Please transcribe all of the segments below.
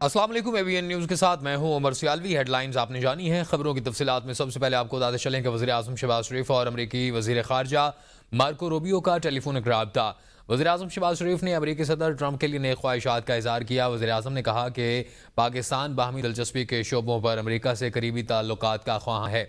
السلام علیکم ABN news کے ساتھ میں ہوں عمر سیالوی۔ ہیڈ لائنز آپ نے جانی ہیں، خبروں کی تفصیلات میں سب سے پہلے آپ کو بتاتے چلیں کہ وزیر اعظم شہباز شریف اور امریکی وزیر خارجہ مارکو روبیو کا ٹیلی فونک رابطہ۔ وزیر اعظم شہباز شریف نے امریکی صدر ٹرمپ کے لیے نیک خواہشات کا اظہار کیا۔ وزیر اعظم نے کہا کہ پاکستان باہمی دلچسپی کے شعبوں پر امریکہ سے قریبی تعلقات کا خواہاں ہے۔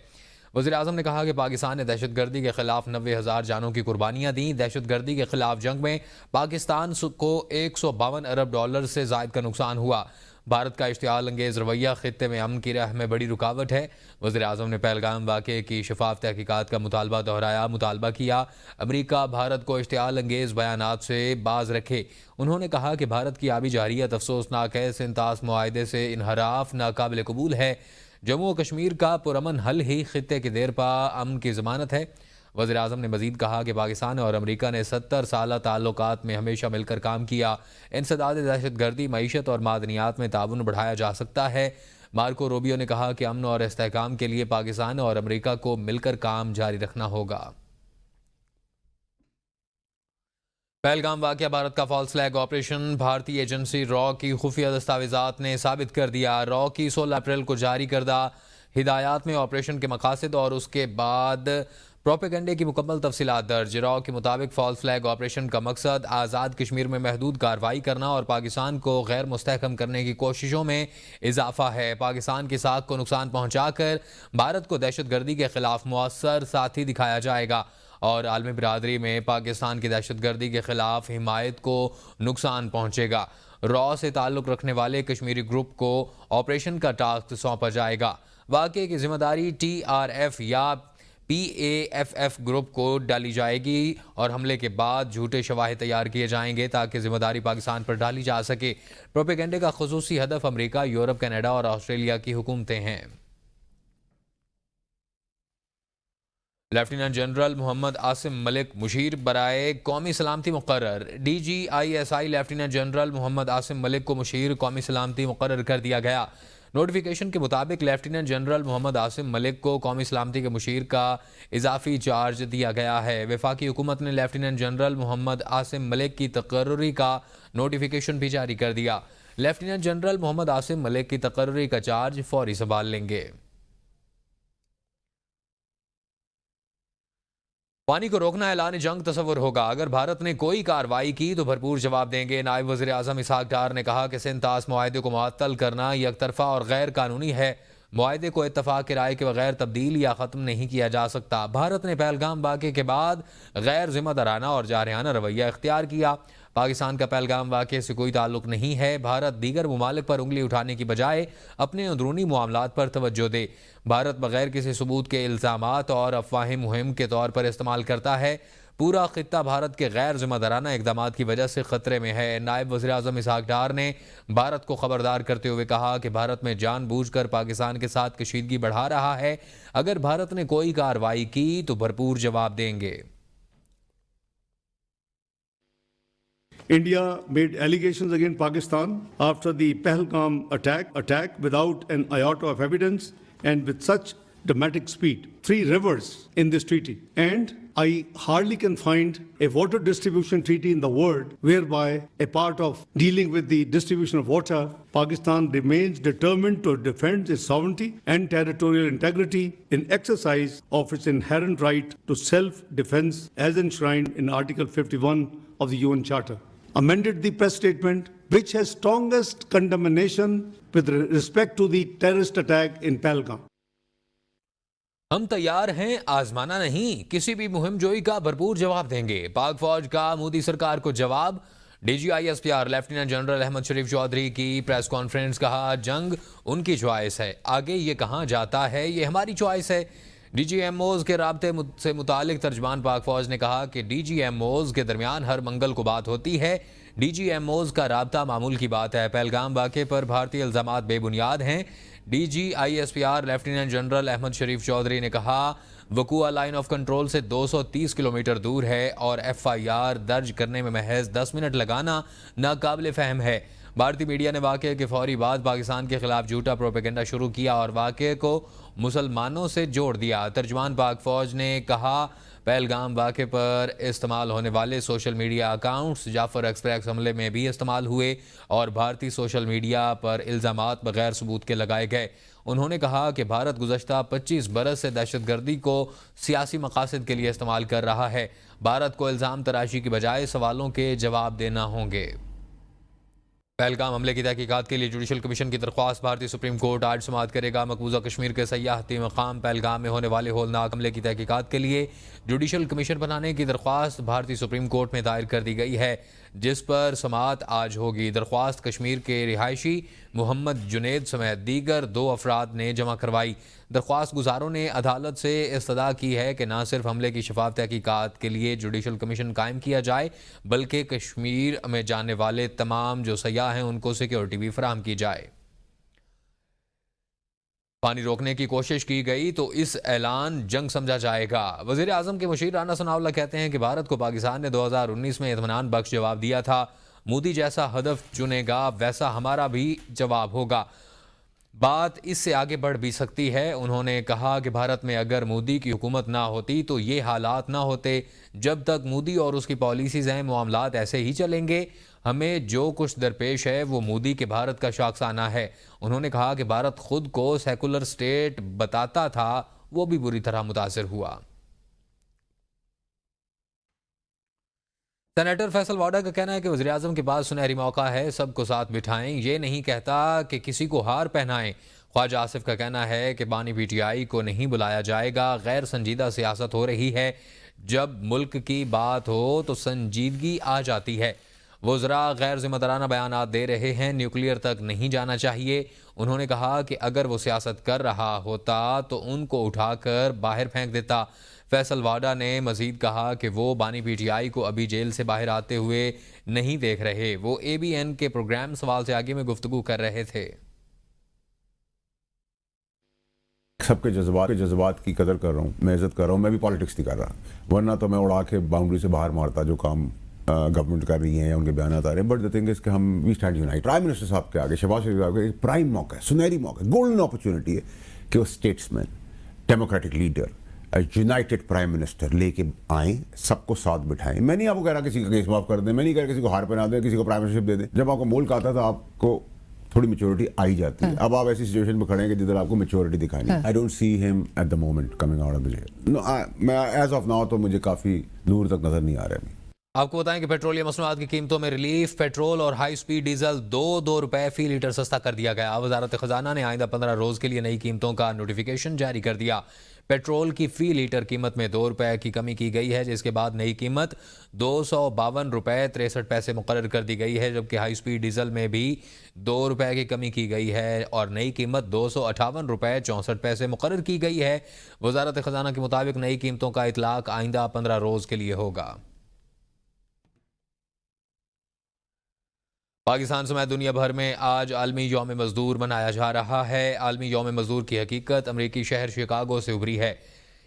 وزیر اعظم نے کہا کہ پاکستان نے دہشت گردی کے خلاف 90,000 جانوں کی قربانیاں دیں۔ دہشت گردی کے خلاف جنگ میں پاکستان کو $152 ارب سے زائد کا نقصان ہوا۔ بھارت کا اشتعال انگیز رویہ خطے میں امن کی راہ میں بڑی رکاوٹ ہے۔ وزیر اعظم نے پہلگام واقعے کی شفاف تحقیقات کا مطالبہ کیا امریکہ بھارت کو اشتعال انگیز بیانات سے باز رکھے۔ انہوں نے کہا کہ بھارت کی آبی جارحیت افسوسناک ہے، سنتاس معاہدے سے انحراف ناقابل قبول ہے۔ جموں و کشمیر کا پرامن حل ہی خطے کی دیر پا امن کی ضمانت ہے۔ وزیر اعظم نے مزید کہا کہ پاکستان اور امریکہ نے 70 سالہ تعلقات میں ہمیشہ مل کر کام کیا۔ انسداد دہشت گردی، معیشت اور معدنیات میں تعاون بڑھایا جا سکتا ہے۔ مارکو روبیو نے کہا کہ امن اور استحکام کے لیے پاکستان اور امریکہ کو مل کر کام جاری رکھنا ہوگا۔ پہلگام واقعہ بھارت کا فالس فلیگ آپریشن، بھارتی ایجنسی را کی خفیہ دستاویزات نے ثابت کر دیا۔ را کی 16 اپریل کو جاری کردہ ہدایات میں آپریشن کے مقاصد اور اس کے بعد پروپیگنڈے کی مکمل تفصیلات درج۔ را کے مطابق فالس فلیگ آپریشن کا مقصد آزاد کشمیر میں محدود کارروائی کرنا اور پاکستان کو غیر مستحکم کرنے کی کوششوں میں اضافہ ہے۔ پاکستان کی ساکھ کو نقصان پہنچا کر بھارت کو دہشت گردی کے خلاف مؤثر ساتھی دکھایا جائے گا اور عالمی برادری میں پاکستان کی دہشت گردی کے خلاف حمایت کو نقصان پہنچے گا۔ را سے تعلق رکھنے والے کشمیری گروپ کو آپریشن کا ٹاسک سونپا جائے گا۔ واقعے کی ذمہ داری TRF یا PAFF گروپ کو ڈالی جائے گی اور حملے کے بعد جھوٹے شواہد تیار کیے جائیں گے تاکہ ذمہ داری پاکستان پر ڈالی جا سکے۔ پروپیگنڈے کا خصوصی ہدف امریکہ، یورپ، کینیڈا اور آسٹریلیا کی حکومتیں ہیں۔ لیفٹیننٹ جنرل محمد عاصم ملک مشیر برائے قومی سلامتی مقرر۔ DGISI lieutenant general Muhammad Asim ملک کو مشیر قومی سلامتی مقرر کر دیا گیا۔ نوٹیفیکیشن کے مطابق لیفٹیننٹ جنرل محمد عاصم ملک کو قومی سلامتی کے مشیر کا اضافی چارج دیا گیا ہے۔ وفاقی حکومت نے لیفٹیننٹ جنرل محمد عاصم ملک کی تقرری کا نوٹیفیکیشن بھی جاری کر دیا۔ لیفٹیننٹ جنرل محمد عاصم ملک کی تقرری کا چارج فوری سنبھال لیں گے۔ پانی کو روکنا اعلان جنگ تصور ہوگا، اگر بھارت نے کوئی کارروائی کی تو بھرپور جواب دیں گے۔ نائب وزیر اعظم اسحاق ڈار نے کہا کہ سنتاس معاہدے کو معطل کرنا یک طرفہ اور غیر قانونی ہے۔ معاہدے کو اتفاق کی رائے کے بغیر تبدیل یا ختم نہیں کیا جا سکتا۔ بھارت نے پہلگام واقعے کے بعد غیر ذمہ دارانہ اور جارحانہ رویہ اختیار کیا۔ پاکستان کا پہلگام واقعے سے کوئی تعلق نہیں ہے۔ بھارت دیگر ممالک پر انگلی اٹھانے کی بجائے اپنے اندرونی معاملات پر توجہ دے۔ بھارت بغیر کسی ثبوت کے الزامات اور افواہیں مہم کے طور پر استعمال کرتا ہے۔ پورا خطہ بھارت کے غیر ذمہ دارانہ اقدامات کی وجہ سے خطرے میں ہے۔ نائب وزیر اعظم اسحاق ڈار نے بھارت کو خبردار کرتے ہوئے کہا کہ بھارت میں جان بوجھ کر پاکستان کے ساتھ کشیدگی بڑھا رہا ہے۔ اگر بھارت نے کوئی کارروائی کی تو بھرپور جواب دیں گے۔ India made allegations against Pakistan after the Pahalgam attack without an iota of evidence and with such dramatic speed. 3 rivers in this treaty. And I hardly can find a water distribution treaty in the world whereby a part of dealing with the distribution of water, Pakistan remains determined to defend its sovereignty and territorial integrity in exercise of its inherent right to self-defense as enshrined in Article 51 of the UN Charter. Amended the press statement which has strongest condemnation with respect to the terrorist attack in Pahalgam. ہم تیار ہیں، آزمانا نہیں، کسی بھی مہم جوئی کا بھرپور جواب دیں گے۔ پاک فوج کا مودی سرکار کو جواب۔ DGISPR لیفٹیننٹ جنرل احمد شریف چودھری کی پریس کانفرنس، کہا جنگ ان کی چوائس ہے، آگے یہ کہاں جاتا ہے یہ ہماری چوائس ہے۔ DGMOs کے رابطے سے متعلق ترجمان پاک فوج نے کہا کہ DGMOs کے درمیان ہر منگل کو بات ہوتی ہے۔ DGMOs کا رابطہ معمول کی بات ہے۔ پہلگام واقعے پر بھارتی الزامات بے بنیاد ہیں۔ DGISPR لیفٹیننٹ جنرل احمد شریف چودھری نے کہا وقوع لائن آف کنٹرول سے 230 کلومیٹر دور ہے اور FIR درج کرنے میں محض 10 منٹ لگانا ناقابل فہم ہے۔ بھارتی میڈیا نے واقعے کے فوری بعد پاکستان کے خلاف جھوٹا پروپیگنڈا شروع کیا اور واقعے کو مسلمانوں سے جوڑ دیا۔ ترجمان پاک فوج نے کہا پہلگام واقعے پر استعمال ہونے والے سوشل میڈیا اکاؤنٹس جعفر ایکسپریس حملے میں بھی استعمال ہوئے اور بھارتی سوشل میڈیا پر الزامات بغیر ثبوت کے لگائے گئے۔ انہوں نے کہا کہ بھارت گزشتہ 25 برس سے دہشت گردی کو سیاسی مقاصد کے لیے استعمال کر رہا ہے۔ بھارت کو الزام تراشی کی بجائے سوالوں کے جواب دینا ہوں گے۔ پہلگام حملے کی تحقیقات کے لیے جوڈیشل کمیشن کی درخواست بھارتی سپریم کورٹ آج سماعت کرے گا۔ مقبوضہ کشمیر کے سیاحتی مقام پہلگام میں ہونے والے ہولناک حملے کی تحقیقات کے لیے جوڈیشل کمیشن بنانے کی درخواست بھارتی سپریم کورٹ میں دائر کر دی گئی ہے، جس پر سماعت آج ہوگی۔ درخواست کشمیر کے رہائشی محمد جنید سمیت دیگر 2 افراد نے جمع کروائی۔ درخواست گزاروں نے عدالت سے استدعا کی ہے کہ نہ صرف حملے کی شفاف تحقیقات کے لیے جوڈیشل کمیشن قائم کیا جائے، بلکہ کشمیر میں جانے والے تمام جو سیاح ہیں ان کو سیکیورٹی بھی فراہم کی جائے۔ پانی روکنے کی کوشش کی گئی تو اس اعلان جنگ سمجھا جائے گا۔ وزیر اعظم کے مشیر رانا ثناءاللہ کہتے ہیں کہ بھارت کو پاکستان نے 2019 میں اطمینان بخش جواب دیا تھا۔ مودی جیسا ہدف چنے گا ویسا ہمارا بھی جواب ہوگا۔ بات اس سے آگے بڑھ بھی سکتی ہے۔ انہوں نے کہا کہ بھارت میں اگر مودی کی حکومت نہ ہوتی تو یہ حالات نہ ہوتے۔ جب تک مودی اور اس کی پالیسیز ہیں معاملات ایسے ہی چلیں گے۔ ہمیں جو کچھ درپیش ہے وہ مودی کے بھارت کا شاخسانہ ہے۔ انہوں نے کہا کہ بھارت خود کو سیکولر سٹیٹ بتاتا تھا، وہ بھی بری طرح متاثر ہوا۔ سینیٹر فیصل واڈا کا کہنا ہے کہ وزیراعظم کے پاس سنہری موقع ہے، سب کو ساتھ بٹھائیں، یہ نہیں کہتا کہ کسی کو ہار پہنائیں۔ خواجہ آصف کا کہنا ہے کہ بانی پی ٹی آئی کو نہیں بلایا جائے گا، غیر سنجیدہ سیاست ہو رہی ہے۔ جب ملک کی بات ہو تو سنجیدگی آ جاتی ہے۔ وزراء غیر ذمہ دارانہ بیانات دے رہے ہیں، نیوکلیئر تک نہیں جانا چاہیے۔ انہوں نے کہا کہ اگر وہ سیاست کر رہا ہوتا تو ان کو اٹھا کر باہر پھینک دیتا۔ فیصل واڈا نے مزید کہا کہ وہ بانی پی ٹی آئی کو ابھی جیل سے باہر آتے ہوئے نہیں دیکھ رہے۔ وہ اے بی این کے پروگرام سوال سے آگے میں گفتگو کر رہے تھے۔ سب کے جذبات کی قدر کر رہا ہوں، میں عزت کر رہا ہوں، میں بھی پالیٹکس نہیں کر رہا، ورنہ تو میں اڑا کے باؤنڈری سے باہر مارتا جو کام گورنمنٹ کر رہی ہے یا ان کے بیانات آ رہے ہیں۔ بٹ دا تھنگ از کہ ہم we stand unite. Prime minister صاحب کے آگے، شہباز شریف صاحب کے پرائم موقع ہے، سنہری موقع ہے، گولڈن اپرچونٹی ہے کہ وہ statesman, democratic leader, united prime minister لے کے آئیں، سب کو ساتھ بٹھائیں۔ میں نہیں آپ کو کہہ رہا کسی کا کیس معاف کر دیں، میں نہیں کہہ رہا کسی کو ہار پہنا دیں، کسی کو پرائم منسٹرشپ دے دیں۔ جب آپ کو ملک آتا تھا آپ کو تھوڑی میچورٹی آئی جاتی ہے۔ اب آپ ایسی سچویشن میں کھڑے ہیں کہ جدھر آپ کو میچورٹی دکھانی ہے۔ آئی don't see him at the moment coming out of the jail. میں ایز آف ناؤ تو مجھے کافی دور تک نظر نہیں آ رہا ہے۔ آپ کو بتائیں کہ پیٹرولیم مصنوعات کی قیمتوں میں ریلیف، پیٹرول اور ہائی سپیڈ ڈیزل 2 روپے فی لیٹر سستا کر دیا گیا۔ وزارت خزانہ نے آئندہ 15 روز کے لیے نئی قیمتوں کا نوٹیفیکیشن جاری کر دیا۔ پیٹرول کی فی لیٹر قیمت میں 2 روپے کی کمی کی گئی ہے، جس کے بعد نئی قیمت 252 روپے 63 پیسے مقرر کر دی گئی ہے، جبکہ ہائی سپیڈ ڈیزل میں بھی 2 روپے کی کمی کی گئی ہے اور نئی قیمت 258 روپے 64 پیسے مقرر کی گئی ہے۔ وزارت خزانہ کے مطابق نئی قیمتوں کا اطلاق آئندہ 15 روز کے لیے ہوگا۔ پاکستان سمیت دنیا بھر میں آج عالمی یوم مزدور منایا جا رہا ہے۔ عالمی یوم مزدور کی حقیقت امریکی شہر شکاگو سے ابھری ہے۔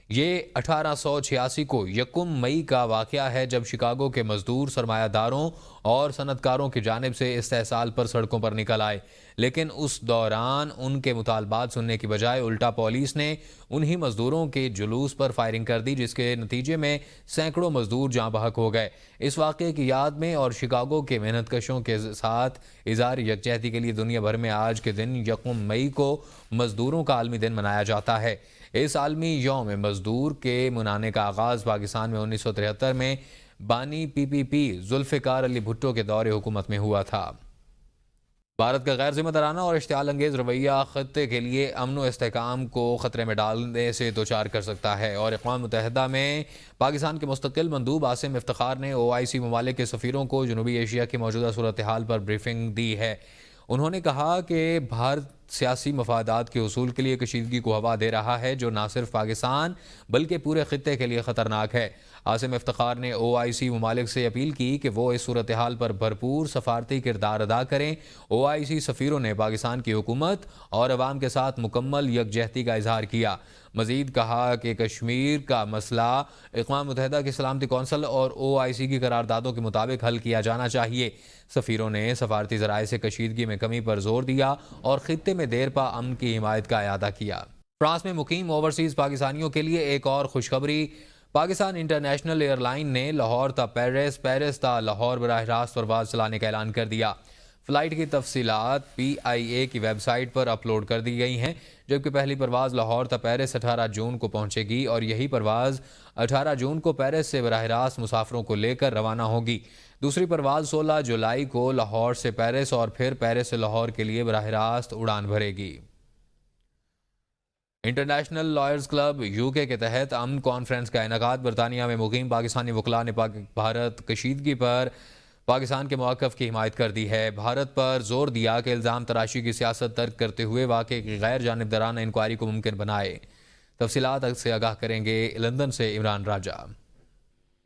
یہ 1886 کو 1 مئی کا واقعہ ہے جب شکاگو کے مزدور سرمایہ داروں اور صنعت کاروں کی جانب سے استحصال پر سڑکوں پر نکل آئے، لیکن اس دوران ان کے مطالبات سننے کی بجائے الٹا پولیس نے انہی مزدوروں کے جلوس پر فائرنگ کر دی، جس کے نتیجے میں سینکڑوں مزدور جاں بحق ہو گئے۔ اس واقعے کی یاد میں اور شکاگو کے محنت کشوں کے ساتھ اظہار یکجہتی کے لیے دنیا بھر میں آج کے دن 1 مئی کو مزدوروں کا عالمی دن منایا جاتا ہے۔ اس عالمی یوم مزدور کے منانے کا آغاز پاکستان میں 1973 میں بانی PPP ذوالفقار علی بھٹو کے دور حکومت میں ہوا تھا۔ بھارت کا غیر ذمہ دارانہ اور اشتعال انگیز رویہ خطے کے لیے امن و استحکام کو خطرے میں ڈالنے سے دوچار کر سکتا ہے، اور اقوام متحدہ میں پاکستان کے مستقل مندوب عاصم افتخار نے OIC ممالک کے سفیروں کو جنوبی ایشیا کی موجودہ صورتحال پر بریفنگ دی ہے۔ انہوں نے کہا کہ بھارت سیاسی مفادات کے حصول کے لیے کشیدگی کو ہوا دے رہا ہے، جو نہ صرف پاکستان بلکہ پورے خطے کے لیے خطرناک ہے۔ عاصم افتخار نے OIC ممالک سے اپیل کی کہ وہ اس صورتحال پر بھرپور سفارتی کردار ادا کریں۔ OIC سفیروں نے پاکستان کی حکومت اور عوام کے ساتھ مکمل یکجہتی کا اظہار کیا۔ مزید کہا کہ کشمیر کا مسئلہ اقوام متحدہ کی سلامتی کونسل اور OIC کی قراردادوں کے مطابق حل کیا جانا چاہیے۔ سفیروں نے سفارتی ذرائع سے کشیدگی میں کمی پر زور دیا اور خطے میں دیر پا امن کی حمایت کا اعادہ کیا۔ فرانس میں مقیم اوورسیز پاکستانیوں کے لیے ایک اور خوشخبری، پاکستان انٹرنیشنل ایئر لائن نے لاہور تا پیرس، پیرس تا لاہور براہ راست پرواز چلانے کا اعلان کر دیا۔ فلائٹ کی تفصیلات PIA کی ویب سائٹ پر اپلوڈ کر دی گئی ہیں، جبکہ پہلی پرواز لاہور تا پیرس 18 جون کو پہنچے گی اور یہی پرواز 18 جون کو پیرس سے براہ راست مسافروں کو لے کر روانہ ہوگی۔ دوسری پرواز 16 جولائی کو لاہور سے پیرس اور پھر پیرس سے لاہور کے لیے براہ راست اڑان بھرے گی۔ انٹرنیشنل لائرز کلب UK کے تحت امن کانفرنس کا انعقاد۔ برطانیہ میں مقیم پاکستانی وکلاء نے بھارت کشیدگی پر پاکستان کے موقف کی حمایت کر دی ہے۔ بھارت پر زور دیا کہ الزام تراشی کی سیاست ترک کرتے ہوئے واقعے کی غیر جانبدارانہ انکوائری کو ممکن بنائے۔ تفصیلات سے آگاہ کریں گے لندن سے عمران راجہ۔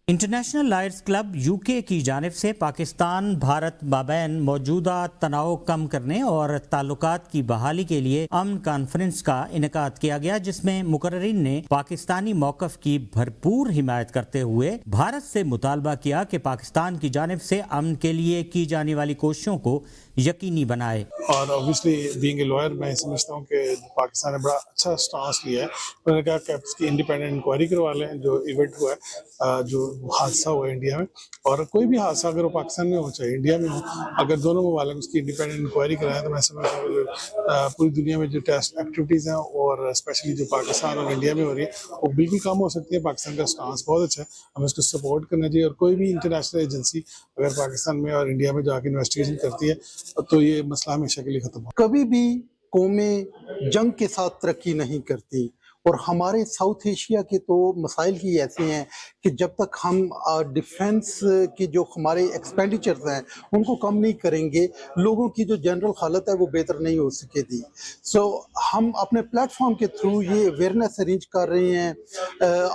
انٹرنیشنل لائرز کلب UK کی جانب سے پاکستان بھارت مابین موجودہ تناؤ کم کرنے اور تعلقات کی بحالی کے لیے امن کانفرنس کا انعقاد کیا گیا، جس میں مقررین نے پاکستانی موقف کی بھرپور حمایت کرتے ہوئے بھارت سے مطالبہ کیا کہ پاکستان کی جانب سے امن کے لیے کی جانے والی کوششوں کو یقینی بنائے۔ اور اوبیسلی بینگ اے لائر میں سمجھتا ہوں کہ پاکستان نے بڑا اچھا سٹانس لیا ہے۔ انہوں نے کہا کہ اس کی انڈیپینڈنٹ انکوائری کروا لیں، جو ایونٹ ہوا ہے، جو حادثہ ہوا ہے انڈیا میں، اور کوئی بھی حادثہ اگر وہ پاکستان میں ہو چاہے انڈیا میں ہو، اگر دونوں ممالک اس کی انڈیپینڈنٹ انکوائری کرائیں تو میں سمجھتا ہوں کہ پوری دنیا میں جو ٹیسٹ ایکٹیویٹیز ہیں اور اسپیشلی جو پاکستان اور انڈیا میں ہو رہی ہے وہ بالکل کم ہو سکتی ہے۔ پاکستان کا سٹانس بہت اچھا ہے، ہمیں اس کو سپورٹ کرنا چاہیے، اور کوئی بھی انٹرنیشنل ایجنسی اگر پاکستان میں اور انڈیا میں جا کے انویسٹیگیشن کرتی ہے تو یہ مسئلہ ہمیشہ کے لیے ختم ہو۔ کبھی بھی قومیں جنگ کے ساتھ ترقی نہیں کرتی، اور ہمارے ساؤتھ ایشیا کے تو مسائل ہی ایسے ہیں کہ جب تک ہم ڈیفنس کی جو ہمارے ایکسپینڈیچرز ہیں ان کو کم نہیں کریں گے، لوگوں کی جو جنرل حالت ہے وہ بہتر نہیں ہو سکے گی۔ ہم اپنے پلیٹ فارم کے تھرو یہ اویئرنیس ارینج کر رہے ہیں،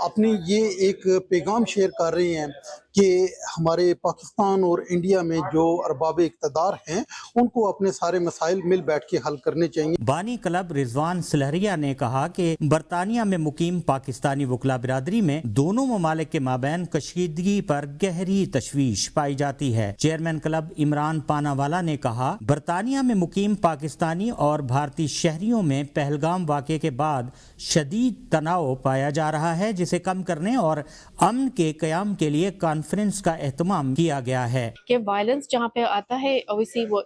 اپنی یہ ایک پیغام شیئر کر رہے ہیں کہ ہمارے پاکستان اور انڈیا میں جو ارباب اقتدار ہیں ان کو اپنے سارے مسائل مل بیٹھ کے حل کرنے چاہیے۔ بانی کلب رضوان سلہریہ نے کہا کہ برطانیہ میں مقیم پاکستانی وکلا برادری میں دونوں ممالک کے مابین کشیدگی پر گہری تشویش پائی جاتی ہے۔ چیئرمین کلب عمران پانا والا نے کہا، برطانیہ میں مقیم پاکستانی اور بھارتی شہریوں میں پہلگام واقعے کے بعد شدید تناؤ پایا جا رہا ہے، جسے کم کرنے اور امن کے قیام کے لیے کانفرنس کا اہتمام کیا گیا ہے۔ کہ وائلنس جہاں پہ آتا ہے اوبویسلی وہ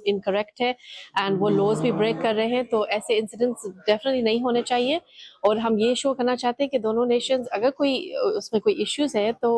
انکریکٹ ہے اینڈ وہ لوز بھی بریک کر رہے ہیں، تو ایسے انسیڈنٹس ڈیفینیٹلی نہیں ہونے چاہیے، اور ہم یہ شو کرنا چاہتے ہیں کہ دونوں نیشنز اگر کوئی اس میں کوئی ایشوز ہے تو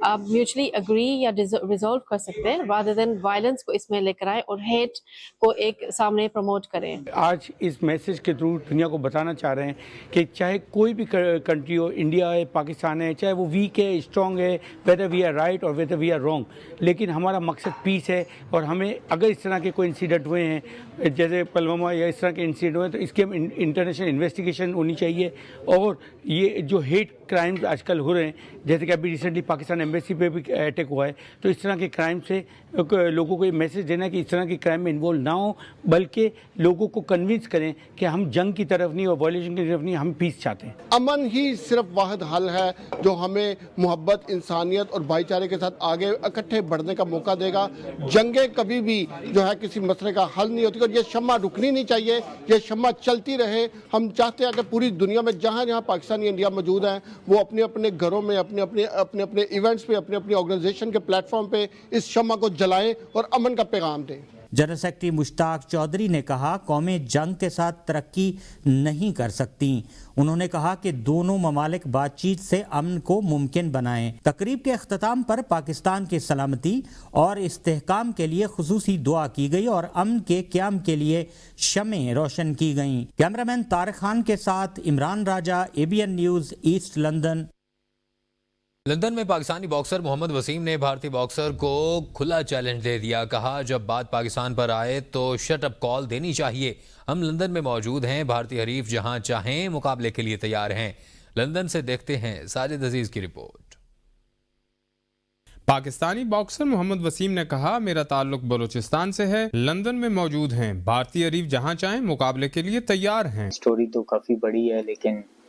آپ میوچلی اگری یا ریزالو کر سکتے ہیں، رادر دین وائلنس کو اس میں لے کر آئے اور ہیٹ کو ایک سامنے پروموٹ کریں۔ آج اس میسج کے تھرو دنیا کو بتانا چاہ رہے ہیں کہ چاہے کوئی بھی کنٹری ہو، انڈیا ہے، پاکستان ہے، چاہے وہ ویک ہے، اسٹرانگ ہے، whether we are right اور whether we are wrong، لیکن ہمارا مقصد پیس ہے، اور ہمیں اگر اس طرح کے کوئی انسیڈنٹ ہوئے ہیں جیسے پلوامہ یا اس طرح کے انسیڈنٹ ہوئے تو اس کی انٹرنیشنل انویسٹیگیشن ہونی چاہیے، اور یہ جو ہیٹ کرائمز آج کل ہو رہے ہیں، جیسے کہ ابھی ریسنٹلی پاکستان ایمبیسی پہ بھی اٹیک ہوا ہے، تو اس طرح کے کرائم سے لوگوں کو یہ میسج دینا کہ اس طرح کے کرائم میں انوالو نہ ہوں، بلکہ لوگوں کو کنونس کریں کہ ہم جنگ کی طرف نہیں اور وائلیشن کی طرف نہیں، ہم پیس چاہتے ہیں۔ امن ہی صرف واحد حل ہے جو ہمیں محبت، انسانیت اور بھائی چارے کے ساتھ آگے اکٹھے بڑھنے کا موقع دے گا۔ جنگیں کبھی بھی جو ہے کسی مسئلے کا حل نہیں ہوتی، اور یہ شمع رکنی نہیں چاہیے، یہ شمع چلتی رہے۔ ہم چاہتے ہیں کہ پوری دنیا میں جہاں جہاں پاکستانی انڈیا موجود ہیں وہ اپنے اپنے گھروں میں، اپنے اپنے ایونٹس پہ، اپنے اپنی آرگنائزیشن کے پلیٹ فارم پہ اس شمع کو جلائیں اور امن کا پیغام دیں۔ جنرل سیکرٹری مشتاق چودھری نے کہا، قومیں جنگ کے ساتھ ترقی نہیں کر سکتی۔ انہوں نے کہا کہ دونوں ممالک بات چیت سے امن کو ممکن بنائیں۔ تقریب کے اختتام پر پاکستان کی سلامتی اور استحکام کے لیے خصوصی دعا کی گئی اور امن کے قیام کے لیے شمعیں روشن کی گئیں۔ کیمرامین طارق خان کے ساتھ Imran Raja, ABN news, east London. London میں پاکستانی باکسر محمد وسیم نے بھارتی باکسر کو کھلا چیلنج دے دیا۔ کہا، جب بات پاکستان پر آئے تو شٹ اپ کال دینی چاہیے۔ ہم لندن میں موجود ہیں، بھارتی حریف جہاں چاہیں مقابلے کے لیے تیار ہیں۔ لندن سے دیکھتے ہیں ساجد عزیز کی رپورٹ۔ پاکستانی باکسر محمد وسیم نے کہا، میرا تعلق بلوچستان سے ہے، لندن میں موجود ہیں، بھارتی حریف جہاں چاہیں مقابلے کے لیے تیار ہیں۔ سٹوری تو کافی بڑی ہے، لیکن